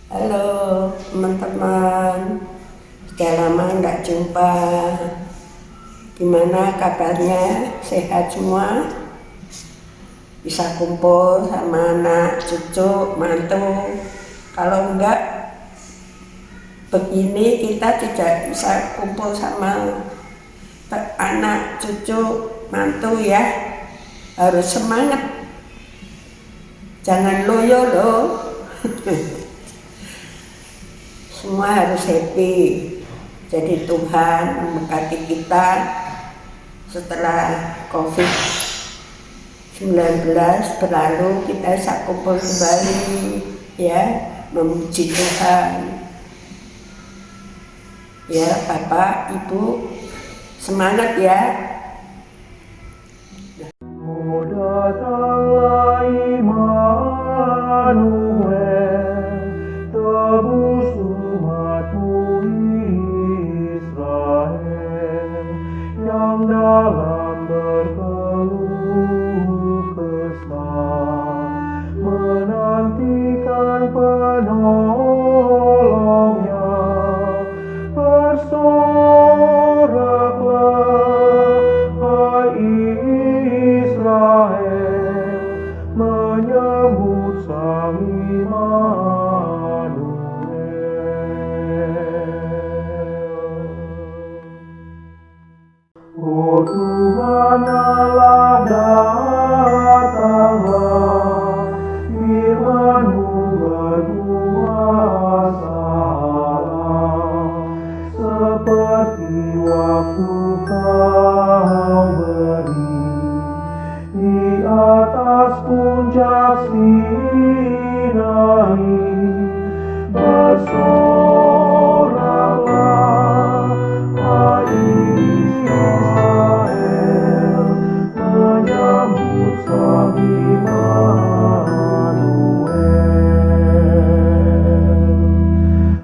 Halo teman-teman, sudah lama nggak jumpa. Gimana kabarnya? Sehat semua? Bisa kumpul sama anak, cucu, mantu. Kalau enggak begini kita tidak bisa kumpul sama anak, cucu, mantu ya. Harus semangat, jangan loyo loh. Semua harus happy. Jadi Tuhan memberkati kita setelah COVID-19 berlalu, kita bisa kumpul kembali ya, memuji Tuhan. Ya Bapak, Ibu, semangat ya. Datanglah Immanuel, tebus umatmu Israel, yang dalam berkeluh kesah menantikan penolongnya. Bersoraklah, hai Israel, menyambut Sang Immanuel. Oh Tuhan Allah, datanglah, firman-Mu berkuasalah, seperti waktu Kau beri di atas puncak Sinai. Bersoraklah, hai Israel, menyambut Sang Immanuel.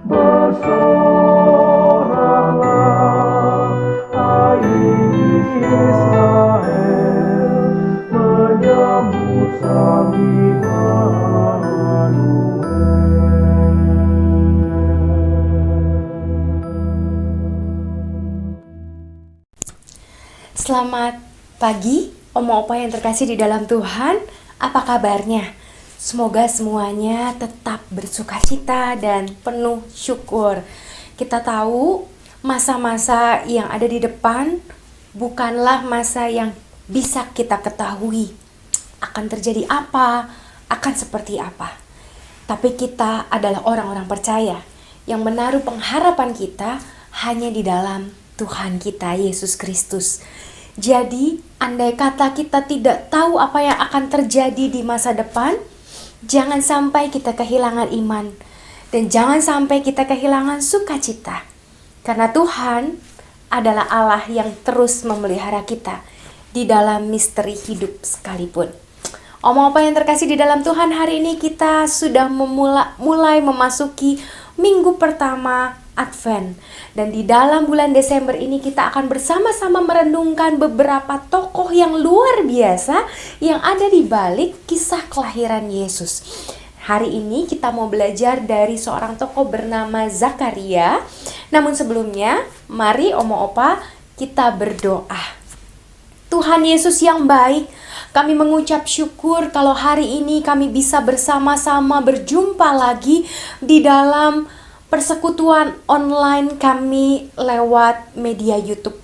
Bersoraklah, hai Israel, menyambut Sang Immanuel. Selamat pagi, Oma Opa yang terkasih di dalam Tuhan. Apa kabarnya? Semoga semuanya tetap bersukacita dan penuh syukur. Kita tahu masa-masa yang ada di depan bukanlah masa yang bisa kita ketahui akan terjadi apa, akan seperti apa. Tapi kita adalah orang-orang percaya yang menaruh pengharapan kita hanya di dalam Tuhan kita, Yesus Kristus. Jadi, andai kata kita tidak tahu apa yang akan terjadi di masa depan, jangan sampai kita kehilangan iman. Dan jangan sampai kita kehilangan sukacita. Karena Tuhan adalah Allah yang terus memelihara kita di dalam misteri hidup sekalipun. Oma-opa yang terkasih di dalam Tuhan, hari ini kita sudah mulai memasuki minggu pertama Advent. Dan di dalam bulan Desember ini kita akan bersama-sama merenungkan beberapa tokoh yang luar biasa yang ada di balik kisah kelahiran Yesus. Hari ini kita mau belajar dari seorang tokoh bernama Zakaria. Namun sebelumnya, mari Oma-opa kita berdoa. Tuhan Yesus yang baik, kami mengucap syukur kalau hari ini kami bisa bersama-sama berjumpa lagi di dalam persekutuan online kami lewat media YouTube.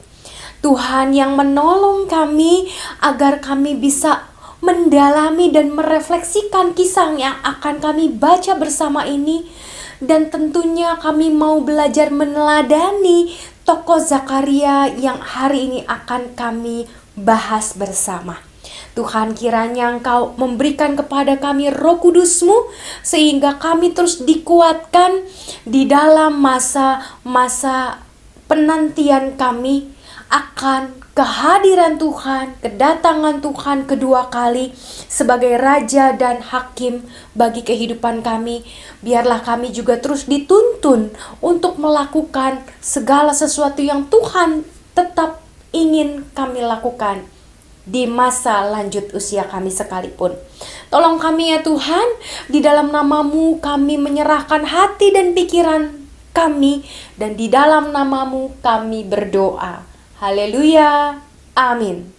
Tuhan yang menolong kami agar kami bisa mendalami dan merefleksikan kisah yang akan kami baca bersama ini. Dan tentunya kami mau belajar meneladani tokoh Zakaria yang hari ini akan kami bahas bersama. Tuhan, kiranya Engkau memberikan kepada kami Roh Kudus-Mu sehingga kami terus dikuatkan di dalam masa-masa penantian kami akan kehadiran Tuhan, kedatangan Tuhan kedua kali sebagai Raja dan Hakim bagi kehidupan kami. Biarlah kami juga terus dituntun untuk melakukan segala sesuatu yang Tuhan tetap ingin kami lakukan. di masa lanjut usia kami sekalipun. Tolong kami ya Tuhan, di dalam nama-Mu kami menyerahkan hati dan pikiran kami, dan di dalam nama-Mu kami berdoa. Haleluya, amin.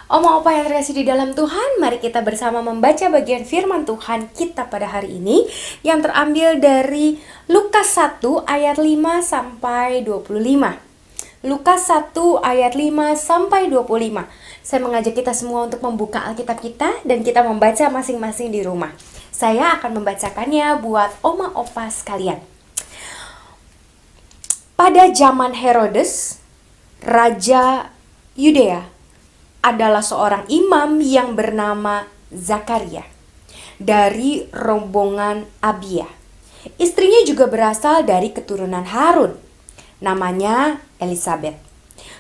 Oma opa yang terkasih di dalam Tuhan, mari kita bersama membaca bagian firman Tuhan kita pada hari ini yang terambil dari Lukas 1 ayat 5 sampai 25. Lukas 1 ayat 5 sampai 25. Saya mengajak kita semua untuk membuka Alkitab kita dan kita membaca masing-masing di rumah. Saya akan membacakannya buat oma opa sekalian. Pada zaman Herodes, Raja Yudea, adalah seorang imam yang bernama Zakaria dari rombongan Abia. Istrinya juga berasal dari keturunan Harun, namanya Elisabet.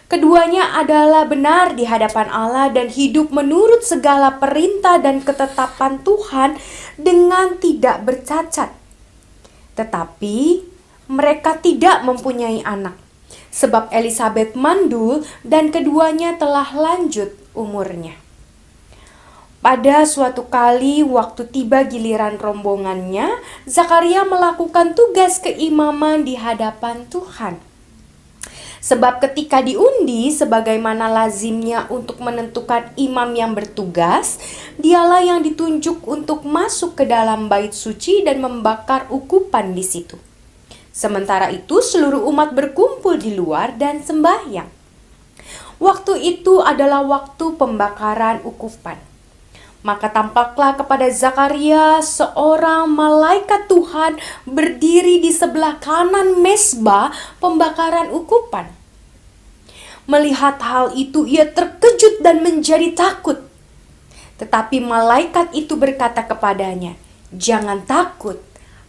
Keduanya adalah benar di hadapan Allah dan hidup menurut segala perintah dan ketetapan Tuhan dengan tidak bercacat. Tetapi mereka tidak mempunyai anak, sebab Elisabet mandul dan keduanya telah lanjut umurnya. Pada suatu kali waktu tiba giliran rombongannya, Zakaria melakukan tugas keimaman di hadapan Tuhan. Sebab ketika diundi sebagaimana lazimnya untuk menentukan imam yang bertugas, dialah yang ditunjuk untuk masuk ke dalam bait suci dan membakar ukupan di situ. Sementara itu seluruh umat berkumpul di luar dan sembahyang. Waktu itu adalah waktu pembakaran ukupan. Maka tampaklah kepada Zakaria seorang malaikat Tuhan berdiri di sebelah kanan mezbah pembakaran ukupan. Melihat hal itu ia terkejut dan menjadi takut. Tetapi malaikat itu berkata kepadanya, "Jangan takut,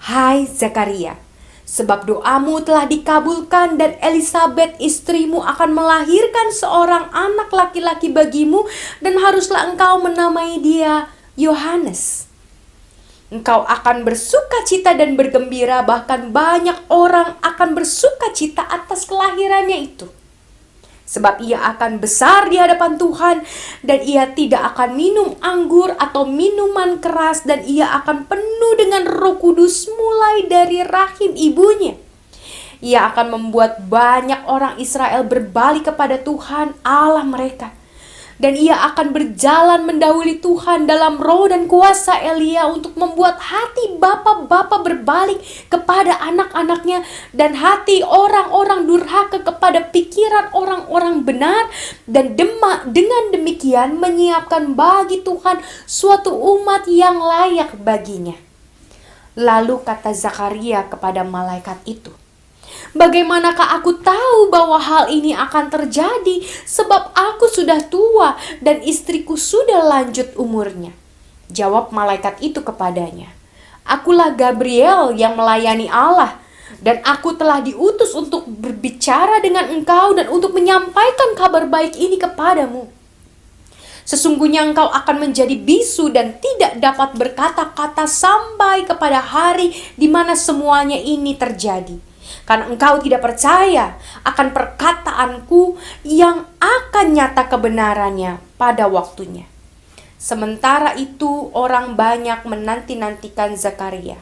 hai Zakaria. Sebab doamu telah dikabulkan dan Elisabet istrimu akan melahirkan seorang anak laki-laki bagimu dan haruslah engkau menamai dia Yohanes. Engkau akan bersukacita dan bergembira, bahkan banyak orang akan bersukacita atas kelahirannya itu. Sebab ia akan besar di hadapan Tuhan dan ia tidak akan minum anggur atau minuman keras dan ia akan penuh dengan Roh Kudus mulai dari rahim ibunya. Ia akan membuat banyak orang Israel berbalik kepada Tuhan Allah mereka. Dan ia akan berjalan mendahului Tuhan dalam roh dan kuasa Elia untuk membuat hati bapa-bapa berbalik kepada anak-anaknya dan hati orang-orang durhaka kepada pikiran orang-orang benar, dan dengan demikian menyiapkan bagi Tuhan suatu umat yang layak baginya." Lalu kata Zakaria kepada malaikat itu, "Bagaimanakah aku tahu bahwa hal ini akan terjadi, sebab aku sudah tua dan istriku sudah lanjut umurnya?" Jawab malaikat itu kepadanya, "Akulah Gabriel yang melayani Allah, dan aku telah diutus untuk berbicara dengan engkau dan untuk menyampaikan kabar baik ini kepadamu. Sesungguhnya engkau akan menjadi bisu dan tidak dapat berkata-kata sampai kepada hari di mana semuanya ini terjadi. Karena engkau tidak percaya akan perkataanku yang akan nyata kebenarannya pada waktunya." Sementara itu orang banyak menanti-nantikan Zakaria.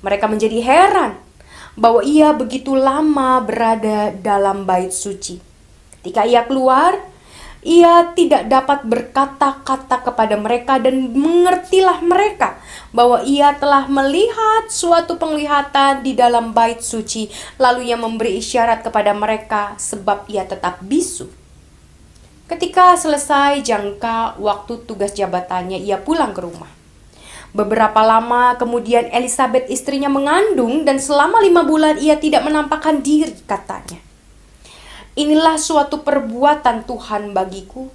Mereka menjadi heran bahwa ia begitu lama berada dalam bait suci. Ketika ia keluar, ia tidak dapat berkata-kata kepada mereka dan mengertilah mereka bahwa ia telah melihat suatu penglihatan di dalam bait suci. Lalu ia memberi isyarat kepada mereka sebab ia tetap bisu. Ketika selesai jangka waktu tugas jabatannya, ia pulang ke rumah. Beberapa lama kemudian Elisabet istrinya mengandung dan selama 5 bulan ia tidak menampakkan diri, katanya. "Inilah suatu perbuatan Tuhan bagiku,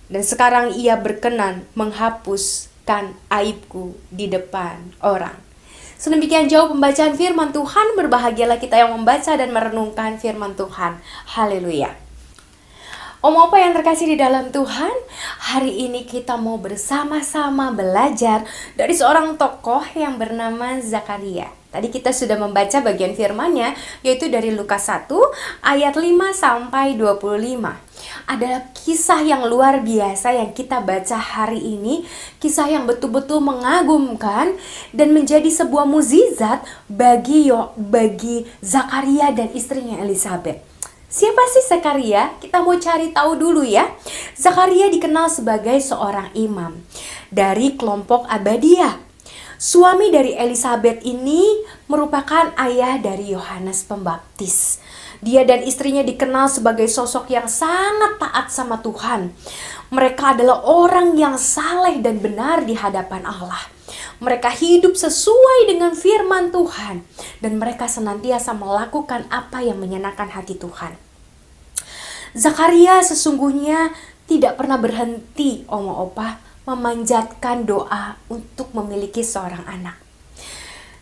dan sekarang ia berkenan menghapuskan aibku di depan orang." Sedemikian jauh pembacaan firman Tuhan. Berbahagialah kita yang membaca dan merenungkan firman Tuhan. Haleluya. Om opa yang terkasih di dalam Tuhan, hari ini kita mau bersama-sama belajar dari seorang tokoh yang bernama Zakaria. Tadi kita sudah membaca bagian firman-Nya, yaitu dari Lukas 1 ayat 5 sampai 25. adalah kisah yang luar biasa yang kita baca hari ini, kisah yang betul-betul mengagumkan dan menjadi sebuah mukjizat bagi Zakaria dan istrinya Elisabet. Siapa sih Zakaria? Kita mau cari tahu dulu ya. Zakaria dikenal sebagai seorang imam dari kelompok Abadiyah. Suami dari Elisabet ini merupakan ayah dari Yohanes Pembaptis. Dia dan istrinya dikenal sebagai sosok yang sangat taat sama Tuhan. Mereka adalah orang yang saleh dan benar di hadapan Allah. Mereka hidup sesuai dengan firman Tuhan dan mereka senantiasa melakukan apa yang menyenangkan hati Tuhan. Zakaria sesungguhnya tidak pernah berhenti, Oma Opa, memanjatkan doa untuk memiliki seorang anak.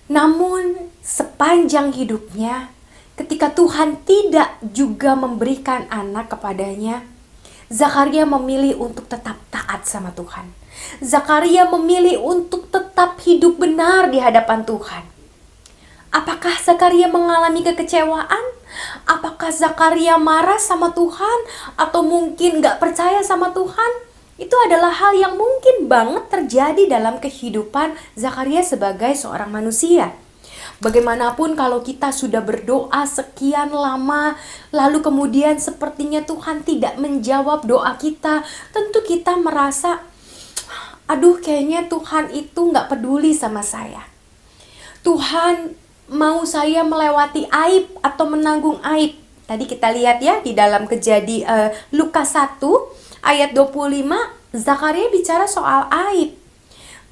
Namun sepanjang hidupnya, ketika Tuhan tidak juga memberikan anak kepadanya, Zakaria memilih untuk tetap taat sama Tuhan. Zakaria memilih untuk tetap hidup benar di hadapan Tuhan. Apakah Zakaria mengalami kekecewaan? Apakah Zakaria marah sama Tuhan? Atau mungkin gak percaya sama Tuhan? Itu adalah hal yang mungkin banget terjadi dalam kehidupan Zakaria sebagai seorang manusia. Bagaimanapun kalau kita sudah berdoa sekian lama, lalu kemudian sepertinya Tuhan tidak menjawab doa kita, tentu kita merasa, aduh kayaknya Tuhan itu gak peduli sama saya. Tuhan mau saya melewati aib atau menanggung aib. Tadi kita lihat ya di dalam Lukas 1 ayat 25, Zakaria bicara soal aib.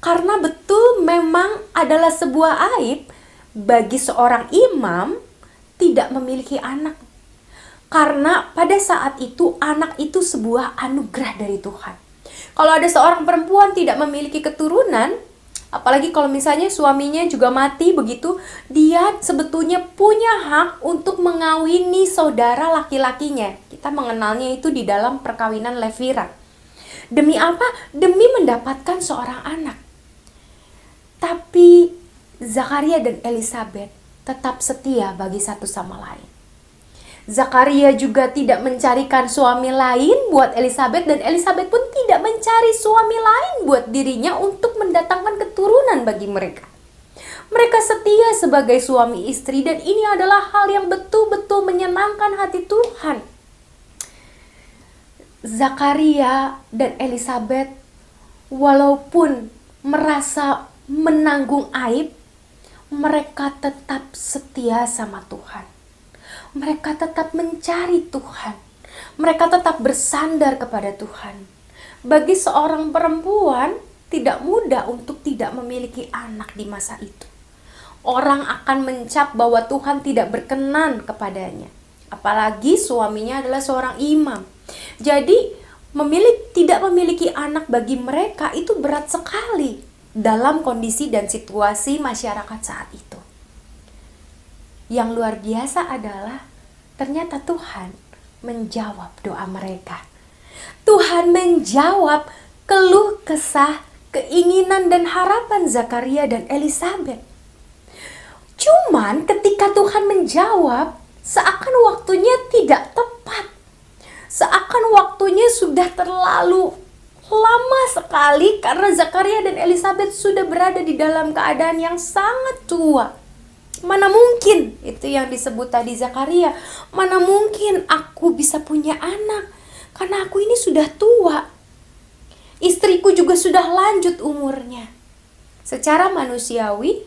Karena betul memang adalah sebuah aib bagi seorang imam tidak memiliki anak. Karena pada saat itu anak itu sebuah anugerah dari Tuhan. Kalau ada seorang perempuan tidak memiliki keturunan, apalagi kalau misalnya suaminya juga mati begitu, dia sebetulnya punya hak untuk mengawini saudara laki-lakinya. Kita mengenalnya itu di dalam perkawinan Levira. Demi apa? Demi mendapatkan seorang anak. Tapi Zakaria dan Elisabet tetap setia bagi satu sama lain. Zakaria juga tidak mencarikan suami lain buat Elisabet dan Elisabet pun tidak mencari suami lain buat dirinya untuk mendatangkan keturunan bagi mereka. Mereka setia sebagai suami istri dan ini adalah hal yang betul-betul menyenangkan hati Tuhan. Zakaria dan Elisabet walaupun merasa menanggung aib, mereka tetap setia sama Tuhan. Mereka tetap mencari Tuhan. Mereka tetap bersandar kepada Tuhan. Bagi seorang perempuan, tidak mudah untuk tidak memiliki anak di masa itu. Orang akan mencap bahwa Tuhan tidak berkenan kepadanya. Apalagi suaminya adalah seorang imam. Jadi, tidak memiliki anak bagi mereka itu berat sekali dalam kondisi dan situasi masyarakat saat itu. Yang luar biasa adalah ternyata Tuhan menjawab doa mereka. Tuhan menjawab keluh kesah, keinginan dan harapan Zakaria dan Elisabet. Cuman ketika Tuhan menjawab, seakan waktunya tidak tepat. Seakan waktunya sudah terlalu lama sekali karena Zakaria dan Elisabet sudah berada di dalam keadaan yang sangat tua. Mana mungkin, itu yang disebut tadi Zakaria, mana mungkin aku bisa punya anak karena aku ini sudah tua. Istriku juga sudah lanjut umurnya. Secara manusiawi,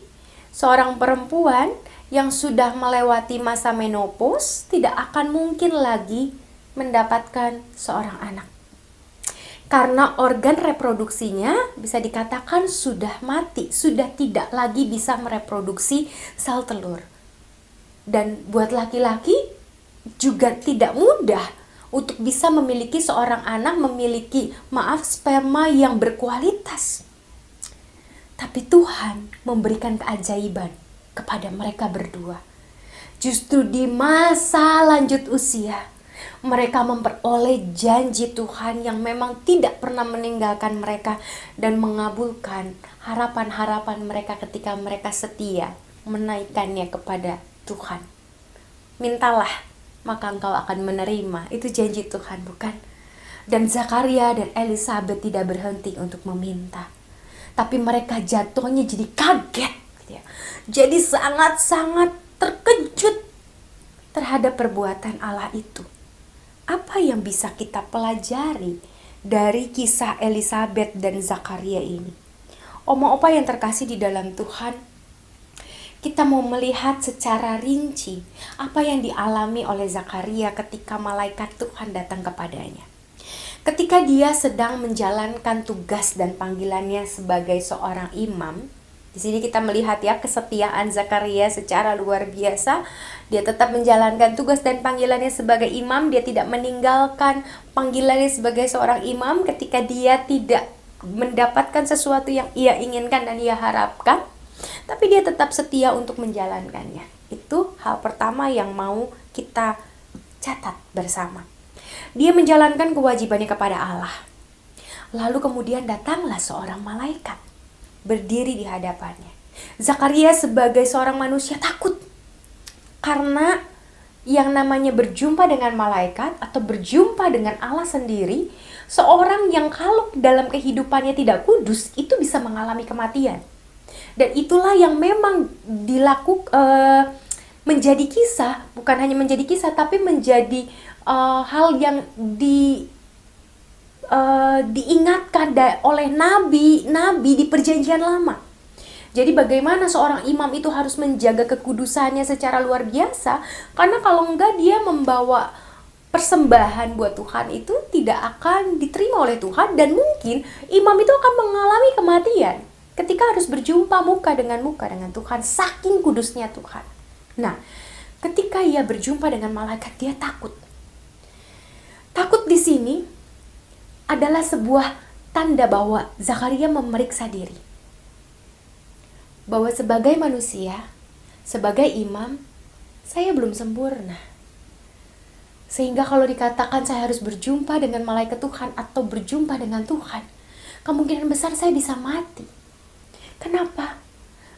seorang perempuan yang sudah melewati masa menopause tidak akan mungkin lagi mendapatkan seorang anak. Karena organ reproduksinya bisa dikatakan sudah mati, sudah tidak lagi bisa mereproduksi sel telur. Dan buat laki-laki juga tidak mudah untuk bisa memiliki seorang anak, memiliki sperma yang berkualitas. Tapi Tuhan memberikan keajaiban kepada mereka berdua. Justru di masa lanjut usia, mereka memperoleh janji Tuhan yang memang tidak pernah meninggalkan mereka dan mengabulkan harapan-harapan mereka ketika mereka setia menaikkannya kepada Tuhan. Mintalah maka engkau akan menerima. Itu janji Tuhan, bukan? Dan Zakaria dan Elisabet tidak berhenti untuk meminta, tapi mereka jatuhnya jadi kaget gitu ya. Jadi sangat-sangat terkejut terhadap perbuatan Allah itu. Apa yang bisa kita pelajari dari kisah Elisabet dan Zakaria ini? Oma-opa yang terkasih di dalam Tuhan, kita mau melihat secara rinci apa yang dialami oleh Zakaria ketika malaikat Tuhan datang kepadanya. Ketika dia sedang menjalankan tugas dan panggilannya sebagai seorang imam, di sini kita melihat ya kesetiaan Zakaria secara luar biasa. Dia tetap menjalankan tugas dan panggilannya sebagai imam. Dia tidak meninggalkan panggilannya sebagai seorang imam ketika dia tidak mendapatkan sesuatu yang ia inginkan dan ia harapkan. Tapi dia tetap setia untuk menjalankannya. Itu hal pertama yang mau kita catat bersama. Dia menjalankan kewajibannya kepada Allah. Lalu kemudian datanglah seorang malaikat berdiri di hadapannya. Zakaria sebagai seorang manusia takut. Karena yang namanya berjumpa dengan malaikat atau berjumpa dengan Allah sendiri, seorang yang kalau dalam kehidupannya tidak kudus, itu bisa mengalami kematian. Dan itulah yang memang menjadi kisah, bukan hanya menjadi kisah, tapi menjadi hal yang diingatkan oleh nabi di perjanjian lama. Jadi bagaimana seorang imam itu harus menjaga kekudusannya secara luar biasa, karena kalau enggak dia membawa persembahan buat Tuhan itu tidak akan diterima oleh Tuhan, dan mungkin imam itu akan mengalami kematian ketika harus berjumpa muka dengan Tuhan, saking kudusnya Tuhan. Nah, ketika ia berjumpa dengan malaikat, dia takut. Takut di sini adalah sebuah tanda bahwa Zakaria memeriksa diri. Bahwa sebagai manusia, sebagai imam, saya belum sempurna. Sehingga kalau dikatakan saya harus berjumpa dengan malaikat Tuhan atau berjumpa dengan Tuhan, kemungkinan besar saya bisa mati. Kenapa?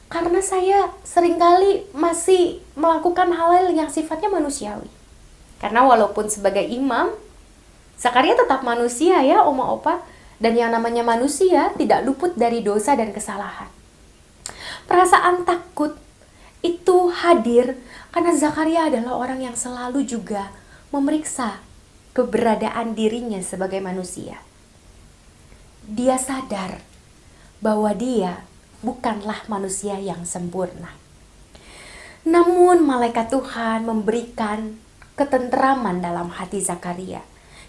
Karena saya seringkali masih melakukan hal-hal yang sifatnya manusiawi. Karena walaupun sebagai imam, Zakaria tetap manusia ya oma opa, dan yang namanya manusia tidak luput dari dosa dan kesalahan. Perasaan takut itu hadir karena Zakaria adalah orang yang selalu juga memeriksa keberadaan dirinya sebagai manusia. Dia sadar bahwa dia bukanlah manusia yang sempurna. Namun malaikat Tuhan memberikan ketenteraman dalam hati Zakaria.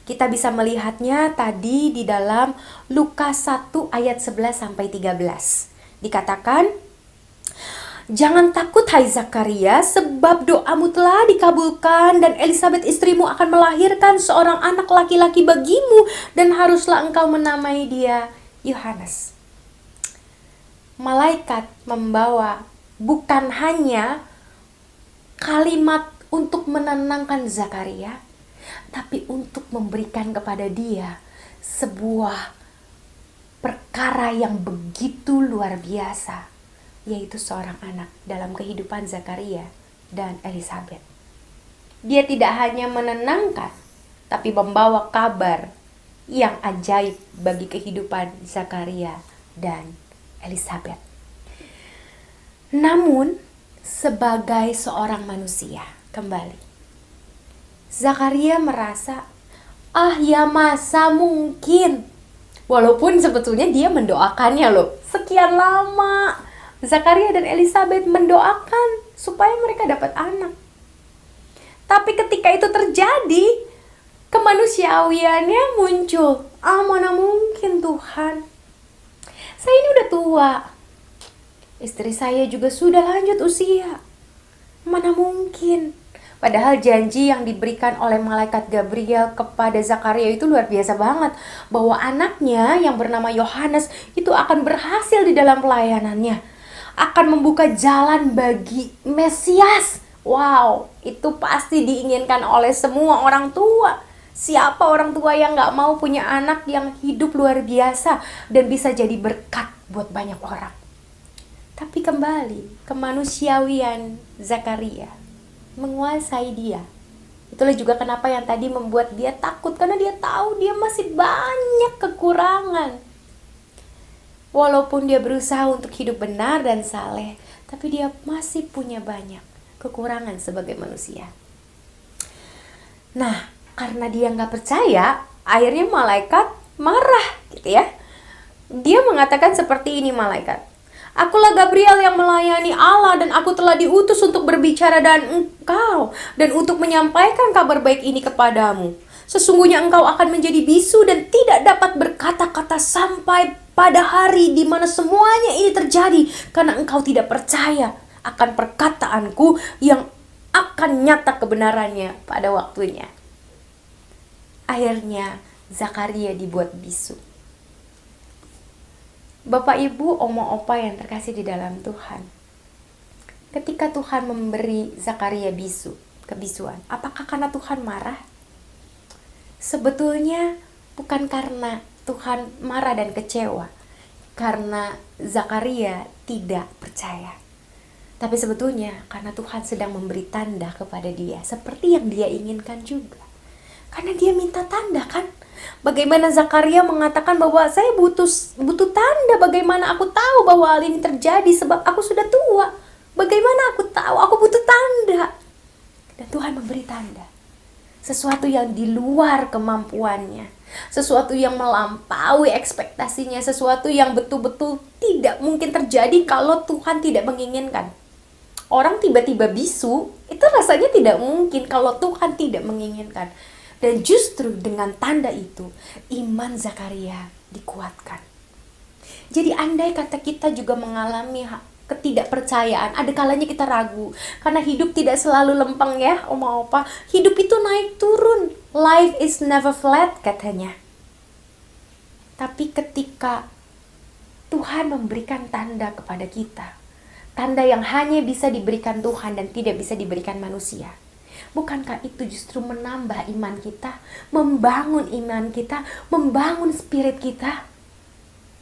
Kita bisa melihatnya tadi di dalam Lukas 1 ayat 11-13. Dikatakan, "Jangan takut hai Zakaria, sebab doamu telah dikabulkan dan Elisabet istrimu akan melahirkan seorang anak laki-laki bagimu dan haruslah engkau menamai dia Yohanes." Malaikat membawa bukan hanya kalimat untuk menenangkan Zakaria, tapi untuk memberikan kepada dia sebuah perkara yang begitu luar biasa, yaitu seorang anak dalam kehidupan Zakaria dan Elisabet. Dia tidak hanya menenangkan, tapi membawa kabar yang ajaib bagi kehidupan Zakaria dan Elisabet. Namun, sebagai seorang manusia, kembali, Zakaria merasa, ya masa mungkin. Walaupun sebetulnya dia mendoakannya loh. Sekian lama Zakaria dan Elisabet mendoakan supaya mereka dapat anak. Tapi ketika itu terjadi, kemanusiawiannya muncul. Mana mungkin Tuhan. Saya ini udah tua. Istri saya juga sudah lanjut usia. Mana mungkin. Padahal janji yang diberikan oleh malaikat Gabriel kepada Zakaria itu luar biasa banget. Bahwa anaknya yang bernama Yohanes itu akan berhasil di dalam pelayanannya. Akan membuka jalan bagi Mesias. Wow, itu pasti diinginkan oleh semua orang tua. Siapa orang tua yang gak mau punya anak yang hidup luar biasa dan bisa jadi berkat buat banyak orang. Tapi kembali, kemanusiawian Zakaria menguasai dia. Itulah juga kenapa yang tadi membuat dia takut, karena dia tahu dia masih banyak kekurangan. Walaupun dia berusaha untuk hidup benar dan saleh, tapi dia masih punya banyak kekurangan sebagai manusia. Nah, karena dia nggak percaya, akhirnya malaikat marah gitu ya. Dia mengatakan seperti ini malaikat, "Akulah Gabriel yang melayani Allah dan aku telah diutus untuk berbicara dengan engkau dan untuk menyampaikan kabar baik ini kepadamu. Sesungguhnya engkau akan menjadi bisu dan tidak dapat berkata-kata sampai pada hari di mana semuanya ini terjadi, karena engkau tidak percaya akan perkataanku yang akan nyata kebenarannya pada waktunya." Akhirnya Zakaria dibuat bisu. Bapak, Ibu, Oma, Opa yang terkasih di dalam Tuhan, ketika Tuhan memberi Zakaria kebisuan, apakah karena Tuhan marah? Sebetulnya bukan karena Tuhan marah dan kecewa, karena Zakaria tidak percaya. Tapi sebetulnya karena Tuhan sedang memberi tanda kepada dia, seperti yang dia inginkan juga. Karena dia minta tanda kan? Bagaimana Zakaria mengatakan bahwa saya butuh tanda, bagaimana aku tahu bahwa hal ini terjadi sebab aku sudah tua. Bagaimana aku tahu? Aku butuh tanda. Dan Tuhan memberi tanda. Sesuatu yang di luar kemampuannya. Sesuatu yang melampaui ekspektasinya. Sesuatu yang betul-betul tidak mungkin terjadi kalau Tuhan tidak menginginkan. Orang tiba-tiba bisu, itu rasanya tidak mungkin kalau Tuhan tidak menginginkan. Dan justru dengan tanda itu, iman Zakaria dikuatkan. Jadi andai kata kita juga mengalami ketidakpercayaan, ada kalanya kita ragu. Karena hidup tidak selalu lempeng ya, Oma Opa. Hidup itu naik turun. Life is never flat katanya. Tapi ketika Tuhan memberikan tanda kepada kita, tanda yang hanya bisa diberikan Tuhan dan tidak bisa diberikan manusia, bukankah itu justru menambah iman kita, membangun iman kita, membangun spirit kita,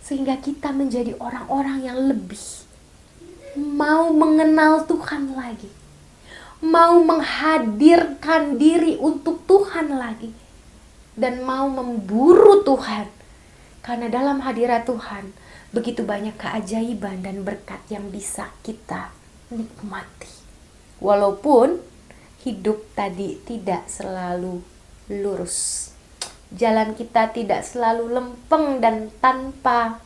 sehingga kita menjadi orang-orang yang lebih mau mengenal Tuhan lagi, mau menghadirkan diri untuk Tuhan lagi, dan mau memburu Tuhan. Karena dalam hadirat Tuhan begitu banyak keajaiban dan berkat yang bisa kita nikmati. Walaupun hidup tadi tidak selalu lurus, jalan kita tidak selalu lempeng dan tanpa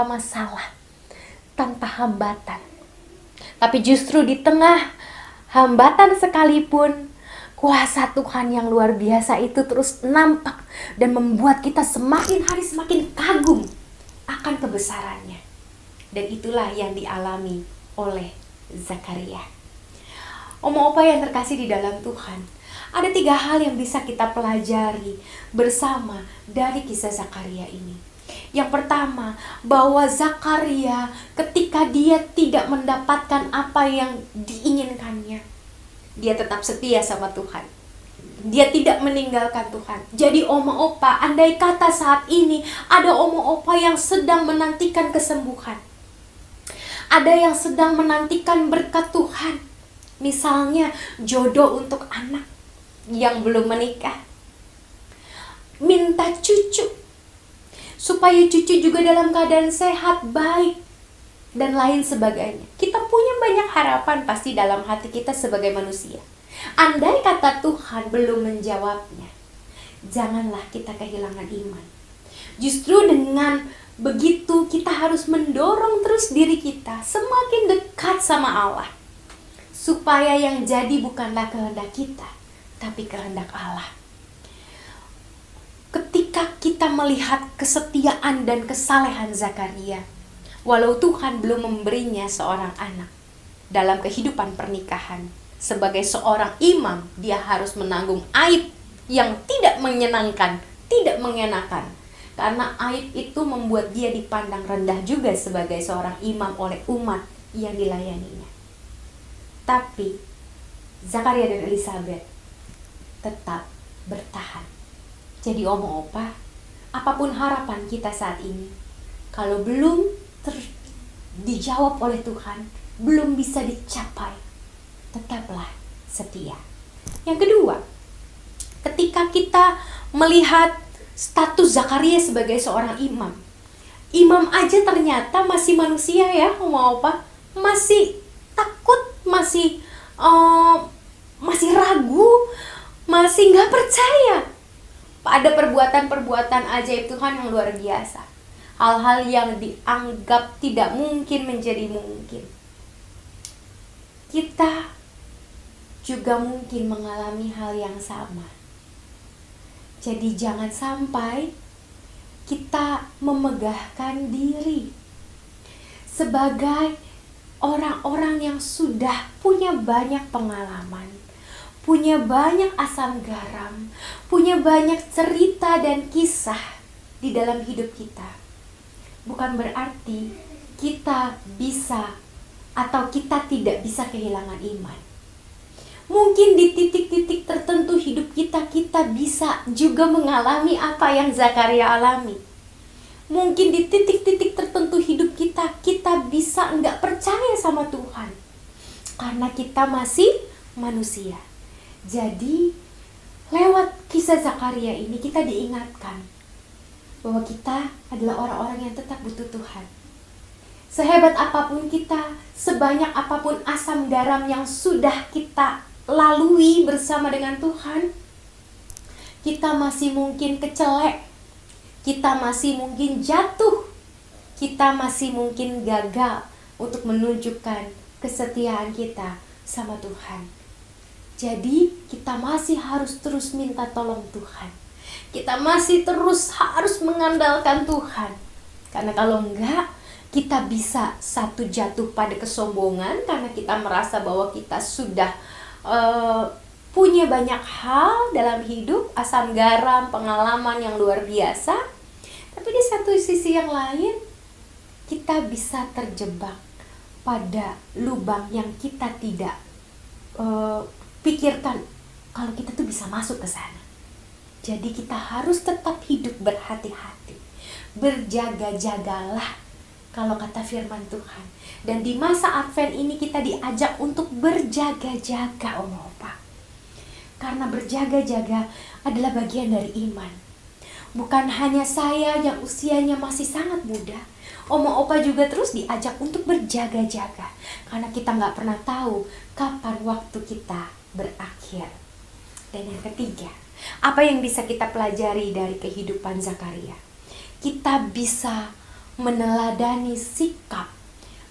masalah, tanpa hambatan. Tapi justru di tengah hambatan sekalipun, kuasa Tuhan yang luar biasa itu terus nampak dan membuat kita semakin hari semakin kagum akan kebesarannya. Dan itulah yang dialami oleh Zakaria. Oma Opa yang terkasih di dalam Tuhan, ada 3 hal yang bisa kita pelajari bersama dari kisah Zakaria ini. Yang pertama, bahwa Zakaria ketika dia tidak mendapatkan apa yang diinginkannya, dia tetap setia sama Tuhan. Dia tidak meninggalkan Tuhan. Jadi Oma Opa, andai kata saat ini ada Oma Opa yang sedang menantikan kesembuhan, ada yang sedang menantikan berkat Tuhan, misalnya jodoh untuk anak yang belum menikah, minta cucu supaya cucu juga dalam keadaan sehat, baik, dan lain sebagainya. Kita punya banyak harapan pasti dalam hati kita sebagai manusia. Andai kata Tuhan belum menjawabnya, janganlah kita kehilangan iman. Justru dengan begitu kita harus mendorong terus diri kita semakin dekat sama Allah, supaya yang jadi bukanlah kehendak kita, tapi kehendak Allah. Ketika kita melihat kesetiaan dan kesalehan Zakaria, walau Tuhan belum memberinya seorang anak, dalam kehidupan pernikahan, sebagai seorang imam, dia harus menanggung aib yang tidak menyenangkan, tidak mengenakan. Karena aib itu membuat dia dipandang rendah juga sebagai seorang imam oleh umat yang dilayaninya. Tapi Zakaria dan Elizabeth tetap bertahan. Jadi Oma Opa, apapun harapan kita saat ini, kalau belum dijawab oleh Tuhan, belum bisa dicapai, tetaplah setia. Yang kedua, ketika kita melihat status Zakaria sebagai seorang imam, imam aja ternyata masih manusia ya, mau apa? Masih takut, masih ragu, masih nggak percaya pada perbuatan-perbuatan ajaib Tuhan yang luar biasa. Hal-hal yang dianggap tidak mungkin menjadi mungkin. Kita juga mungkin mengalami hal yang sama. Jadi jangan sampai kita memegahkan diri sebagai orang-orang yang sudah punya banyak pengalaman, punya banyak asam garam, punya banyak cerita dan kisah di dalam hidup kita. Bukan berarti kita bisa atau kita tidak bisa kehilangan iman. Mungkin di titik-titik tertentu hidup kita bisa juga mengalami apa yang Zakaria alami. Mungkin di titik-titik tertentu hidup kita bisa nggak percaya sama Tuhan. Karena kita masih manusia. Jadi lewat kisah Zakaria ini kita diingatkan bahwa kita adalah orang-orang yang tetap butuh Tuhan. Sehebat apapun kita, sebanyak apapun asam garam yang sudah kita lalui bersama dengan Tuhan, kita masih mungkin kecelek, kita masih mungkin jatuh, kita masih mungkin gagal untuk menunjukkan kesetiaan kita sama Tuhan. Jadi kita masih harus terus minta tolong Tuhan. Kita masih terus harus mengandalkan Tuhan. Karena kalau enggak, kita bisa satu jatuh pada kesombongan karena kita merasa bahwa kita sudah punya banyak hal dalam hidup, asam garam, pengalaman yang luar biasa. Tapi di satu sisi yang lain, kita bisa terjebak pada lubang yang kita tidak pikirkan kalau kita tuh bisa masuk ke sana. Jadi kita harus tetap hidup berhati-hati, berjaga-jagalah kalau kata firman Tuhan. Dan di masa Advent ini kita diajak untuk berjaga-jaga, Oma Opa. Karena berjaga-jaga adalah bagian dari iman. Bukan hanya saya yang usianya masih sangat muda, Oma Opa juga terus diajak untuk berjaga-jaga. Karena kita nggak pernah tahu kapan waktu kita berakhir. Dan yang ketiga, apa yang bisa kita pelajari dari kehidupan Zakaria? Kita bisa meneladani sikap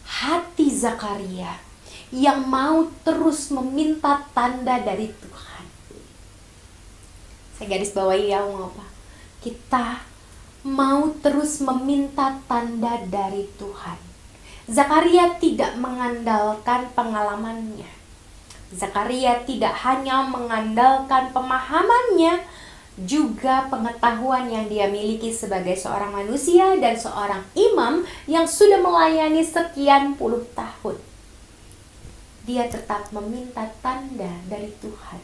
hati Zakaria yang mau terus meminta tanda dari Tuhan. Saya garis bawahi ya, mau apa? Kita mau terus meminta tanda dari Tuhan. Zakaria tidak mengandalkan pengalamannya. Zakaria tidak hanya mengandalkan pemahamannya, juga pengetahuan yang dia miliki sebagai seorang manusia dan seorang imam yang sudah melayani sekian puluh tahun. Dia tetap meminta tanda dari Tuhan.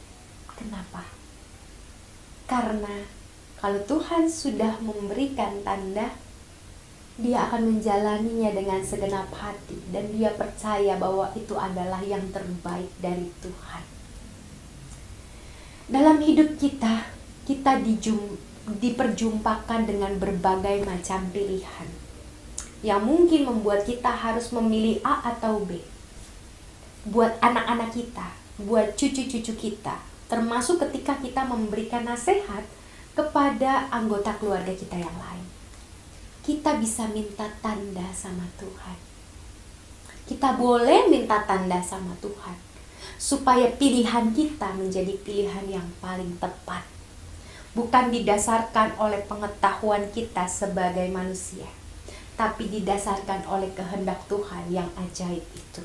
Kenapa? Karena kalau Tuhan sudah memberikan tanda, dia akan menjalaninya dengan segenap hati dan dia percaya bahwa itu adalah yang terbaik dari Tuhan. Dalam hidup kita diperjumpakan dengan berbagai macam pilihan yang mungkin membuat kita harus memilih A atau B. Buat anak-anak kita, buat cucu-cucu kita, termasuk ketika kita memberikan nasihat kepada anggota keluarga kita yang lain. Kita bisa minta tanda sama Tuhan. Kita boleh minta tanda sama Tuhan supaya pilihan kita menjadi pilihan yang paling tepat. Bukan didasarkan oleh pengetahuan kita sebagai manusia, tapi didasarkan oleh kehendak Tuhan yang ajaib itu.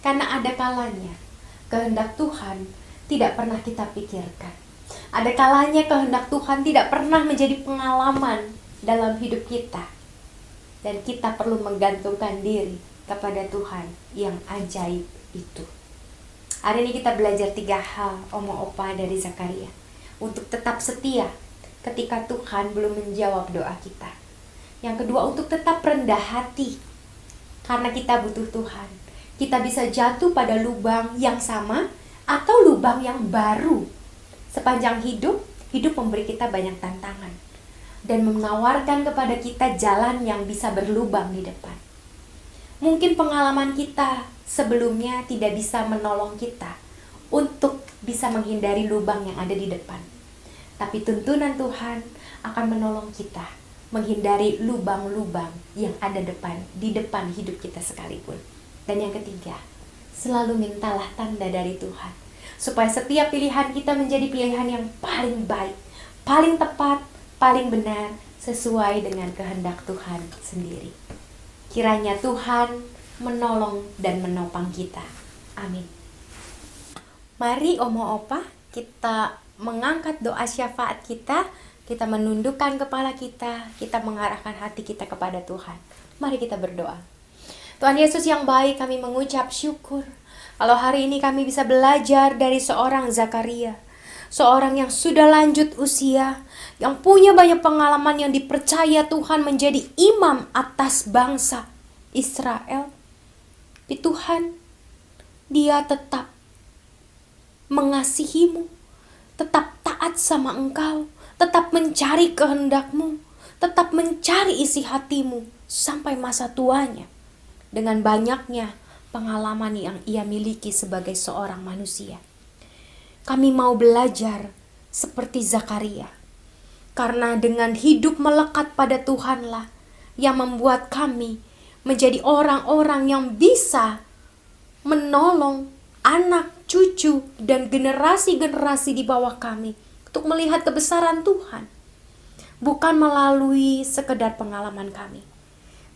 Karena ada kalanya kehendak Tuhan tidak pernah kita pikirkan. Ada kalanya kehendak Tuhan tidak pernah menjadi pengalaman dalam hidup kita, dan kita perlu menggantungkan diri kepada Tuhan yang ajaib itu. Hari ini kita belajar 3 hal, Oma Opa, dari Zakaria untuk tetap setia ketika Tuhan belum menjawab doa kita. Yang kedua, untuk tetap rendah hati karena kita butuh Tuhan. Kita bisa jatuh pada lubang yang sama atau lubang yang baru. Sepanjang hidup, hidup memberi kita banyak tantangan dan menawarkan kepada kita jalan yang bisa berlubang di depan. Mungkin pengalaman kita sebelumnya tidak bisa menolong kita untuk bisa menghindari lubang yang ada di depan. Tapi tuntunan Tuhan akan menolong kita menghindari lubang-lubang yang ada di depan hidup kita sekalipun. Dan yang ketiga, selalu mintalah tanda dari Tuhan, supaya setiap pilihan kita menjadi pilihan yang paling baik, paling tepat, paling benar, sesuai dengan kehendak Tuhan sendiri. Kiranya Tuhan menolong dan menopang kita. Amin. Mari Omo Opa, kita mengangkat doa syafaat kita menundukkan kepala kita mengarahkan hati kita kepada Tuhan. Mari kita berdoa. Tuhan Yesus yang baik, kami mengucap syukur kalau hari ini kami bisa belajar dari seorang Zakaria, seorang yang sudah lanjut usia, yang punya banyak pengalaman, yang dipercaya Tuhan menjadi imam atas bangsa Israel. Tapi Tuhan, dia tetap mengasihimu, tetap taat sama Engkau, tetap mencari kehendak-Mu, tetap mencari isi hatimu sampai masa tuanya. Dengan banyaknya pengalaman yang ia miliki sebagai seorang manusia, kami mau belajar seperti Zakaria. Karena dengan hidup melekat pada Tuhanlah yang membuat kami menjadi orang-orang yang bisa menolong anak, cucu, dan generasi-generasi di bawah kami untuk melihat kebesaran Tuhan. Bukan melalui sekedar pengalaman kami,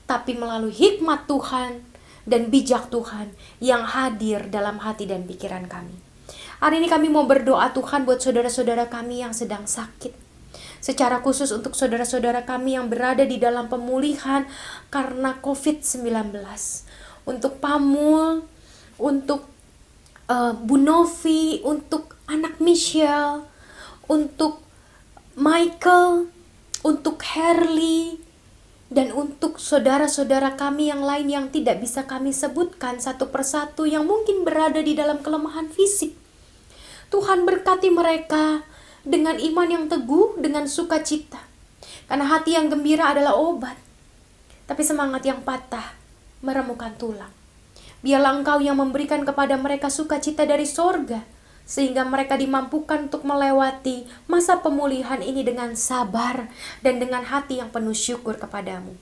tapi melalui hikmat Tuhan dan bijak Tuhan yang hadir dalam hati dan pikiran kami. Hari ini kami mau berdoa Tuhan buat saudara-saudara kami yang sedang sakit. Secara khusus untuk saudara-saudara kami yang berada di dalam pemulihan karena COVID-19. Untuk Pamul, untuk Bu Novi, untuk anak Michelle, untuk Michael, untuk Herli, dan untuk saudara-saudara kami yang lain yang tidak bisa kami sebutkan satu persatu, yang mungkin berada di dalam kelemahan fisik. Tuhan berkati mereka dengan iman yang teguh, dengan sukacita. Karena hati yang gembira adalah obat, tapi semangat yang patah meremukan tulang. Biarlah Engkau yang memberikan kepada mereka sukacita dari sorga, sehingga mereka dimampukan untuk melewati masa pemulihan ini dengan sabar dan dengan hati yang penuh syukur kepadamu.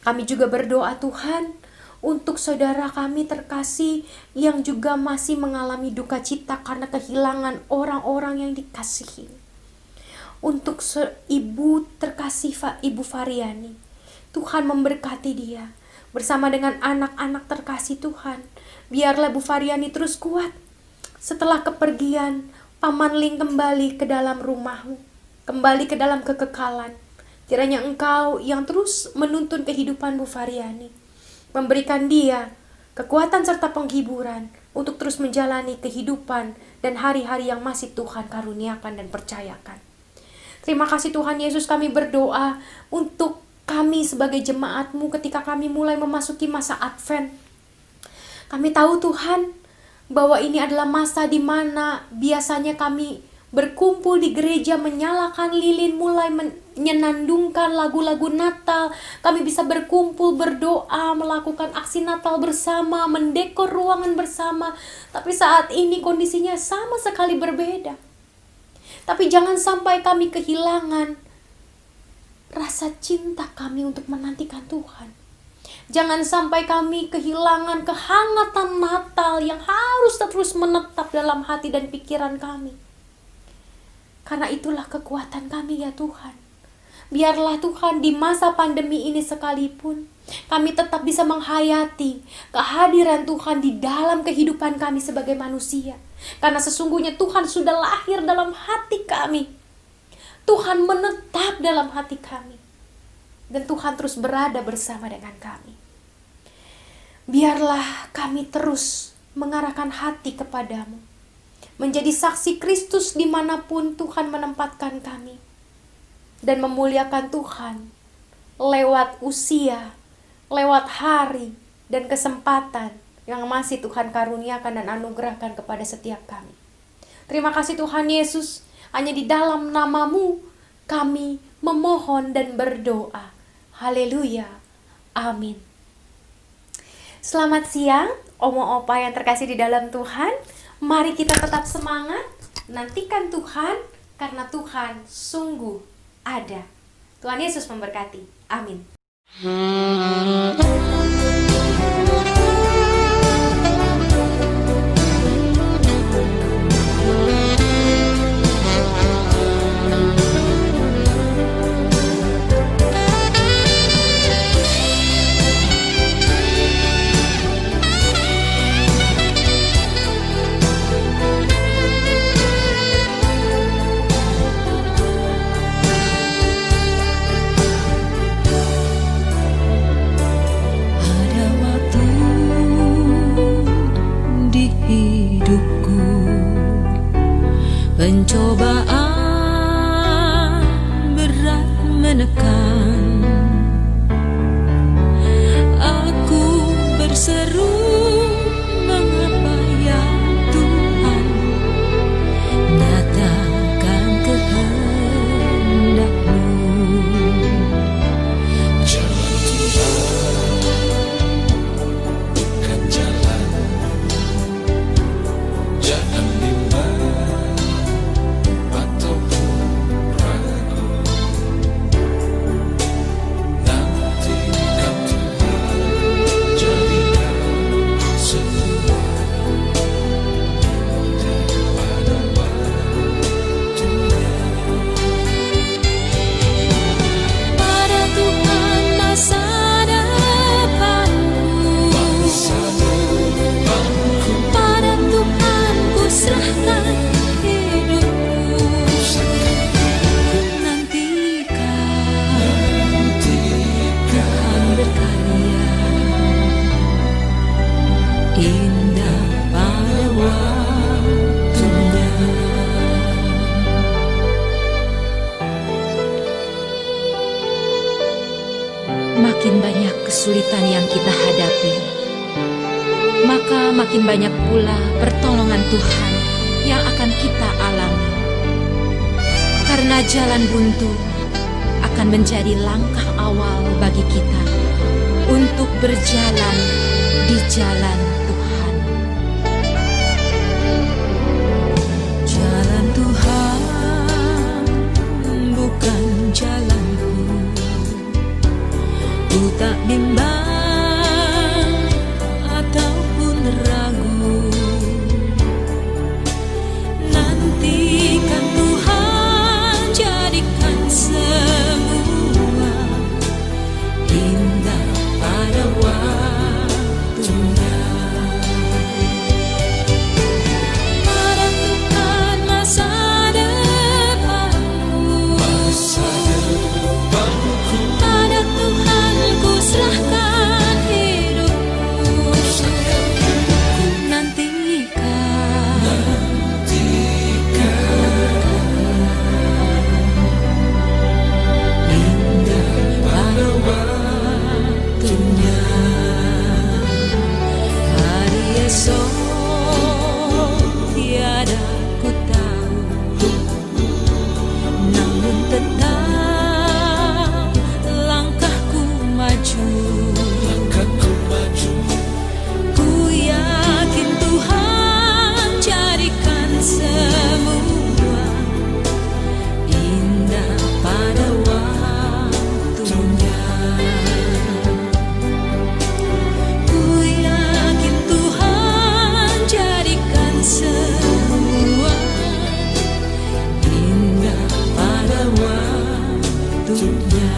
Kami juga berdoa Tuhan untuk saudara kami terkasih yang juga masih mengalami duka cita karena kehilangan orang-orang yang dikasihi. Untuk ibu terkasih Ibu Variani, Tuhan memberkati dia bersama dengan anak-anak terkasih Tuhan. Biarlah Bu Variani terus kuat setelah kepergian Paman Ling kembali ke dalam rumahmu, kembali ke dalam kekekalan. Kiranya Engkau yang terus menuntun kehidupan Bu Variani, memberikan dia kekuatan serta penghiburan untuk terus menjalani kehidupan dan hari-hari yang masih Tuhan karuniakan dan percayakan. Terima kasih Tuhan Yesus, kami berdoa untuk kami sebagai jemaat-Mu ketika kami mulai memasuki masa Advent. Kami tahu Tuhan bahwa ini adalah masa di mana biasanya kami berkumpul di gereja, menyalakan lilin, mulai menyenandungkan lagu-lagu Natal. Kami bisa berkumpul, berdoa, melakukan aksi Natal bersama, mendekor ruangan bersama. Tapi saat ini kondisinya sama sekali berbeda. Tapi jangan sampai kami kehilangan rasa cinta kami untuk menantikan Tuhan. Jangan sampai kami kehilangan kehangatan Natal yang harus terus menetap dalam hati dan pikiran kami. Karena itulah kekuatan kami ya Tuhan. Biarlah Tuhan di masa pandemi ini sekalipun, kami tetap bisa menghayati kehadiran Tuhan di dalam kehidupan kami sebagai manusia. Karena sesungguhnya Tuhan sudah lahir dalam hati kami. Tuhan menetap dalam hati kami. Dan Tuhan terus berada bersama dengan kami. Biarlah kami terus mengarahkan hati kepadamu, menjadi saksi Kristus dimanapun Tuhan menempatkan kami, dan memuliakan Tuhan lewat usia, lewat hari, dan kesempatan yang masih Tuhan karuniakan dan anugerahkan kepada setiap kami. Terima kasih Tuhan Yesus, hanya di dalam nama-Mu kami memohon dan berdoa. Haleluya. Amin. Selamat siang, Omo Opa yang terkasih di dalam Tuhan. Mari kita tetap semangat, nantikan Tuhan, karena Tuhan sungguh ada. Tuhan Yesus memberkati. Amin. Pencobaan berat menekan, aku berseru, mengapa ya Tuhan, nyatakan kehendak-Mu. Jalan Tuhan bukan jalan, jangan bimbang ataupun ragu. Nantikan Tuhan, jadikan semua pada waktunya. Pada Tuhan masa depanku, pada Tuhan ku serahkan hidupku. Nantikan Tuhan berkarya, indah pada waktunya. Makin banyak kesulitan yang kita hadapi, maka makin banyak pula pertolongan Tuhan yang akan kita alami. Karena jalan buntu akan menjadi langkah awal bagi kita untuk berjalan di jalan Tuhan. Jalan Tuhan bukan jalanku, ku tak bimbang ataupun ragu. Nantikan Tuhan, jadikan semua indah pada waktunya. Pada Tuhan masa depanku, pada Tuhan ku serahkan hidupku. Nantikan indah pada waktunya. Hari esok tiada ku tahu, namun tetap langkahku maju. Ku yakin Tuhan jadikan semua indah pada waktunya. Ku yakin Tuhan jadikan semua indah pada waktunya.